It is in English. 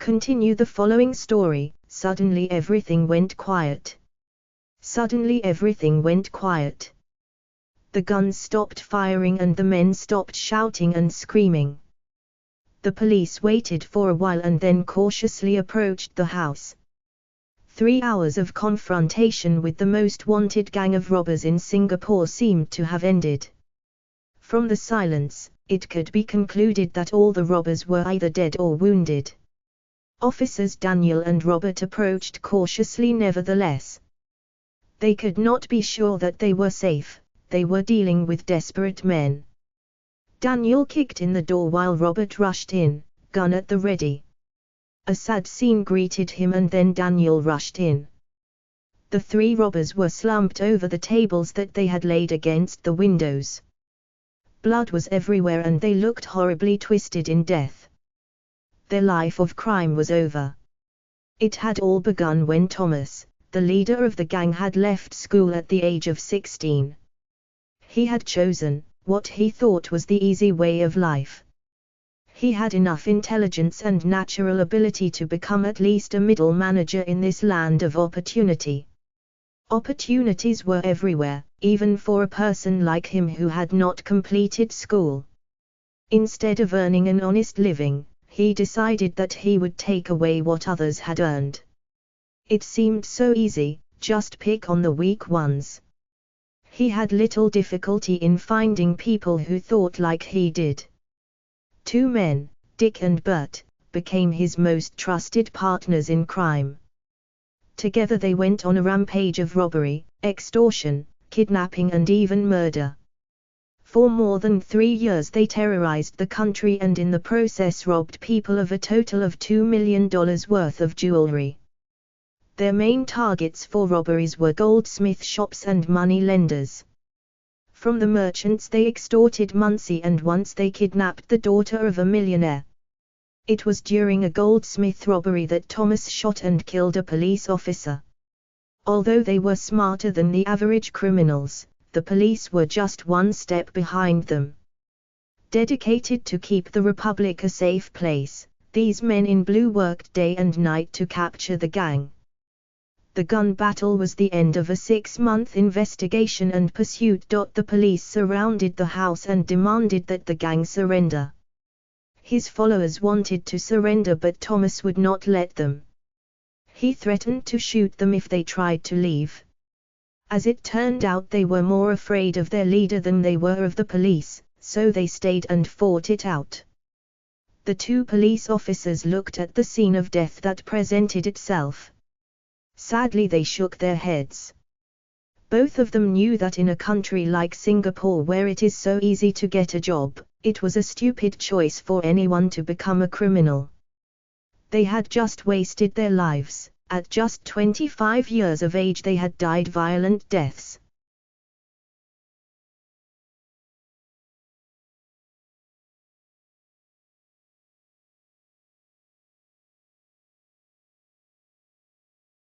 Continue the following story. Suddenly everything went quiet. Suddenly everything went quiet. The guns stopped firing and the men stopped shouting and screaming. The police waited for a while and then cautiously approached the house. 3 hours of confrontation with the most wanted gang of robbers in Singapore seemed to have ended. From the silence, it could be concluded that all the robbers were either dead or wounded. Officers Daniel and Robert approached cautiously nevertheless. They could not be sure that they were safe. They were dealing with desperate men. Daniel kicked in the door while Robert rushed in, gun at the ready. A sad scene greeted him and then Daniel rushed in. The 3 robbers were slumped over the tables that they had laid against the windows. Blood was everywhere and they looked horribly twisted in death. Their life of crime was over. It had all begun when Thomas, the leader of the gang, had left school at the age of 16. He had chosen what he thought was the easy way of life. He had enough intelligence and natural ability to become at least a middle manager in this land of opportunity. Opportunities were everywhere, even for a person like him who had not completed school. Instead of earning an honest living, he decided that he would take away what others had earned. It seemed so easy, just pick on the weak ones. He had little difficulty in finding people who thought like he did. 2 men, Dick and Bert, became his most trusted partners in crime. Together they went on a rampage of robbery, extortion, kidnapping and even murder. For more than 3 years they terrorized the country and in the process robbed people of a total of $2 million worth of jewelry. Their main targets for robberies were goldsmith shops and money lenders. From the merchants they extorted Muncie and once they kidnapped the daughter of a millionaire. It was during a goldsmith robbery that Thomas shot and killed a police officer. Although they were smarter than the average criminals, the police were just one step behind them. Dedicated to keep the Republic a safe place, these men in blue worked day and night to capture the gang. The gun battle was the end of a 6-month investigation and pursuit. The police surrounded the house and demanded that the gang surrender. His followers wanted to surrender but Thomas would not let them. He threatened to shoot them if they tried to leave. As it turned out, they were more afraid of their leader than they were of the police, so they stayed and fought it out. The 2 police officers looked at the scene of death that presented itself. Sadly they shook their heads. Both of them knew that in a country like Singapore where it is so easy to get a job, it was a stupid choice for anyone to become a criminal. They had just wasted their lives. At just 25 years of age they had died violent deaths,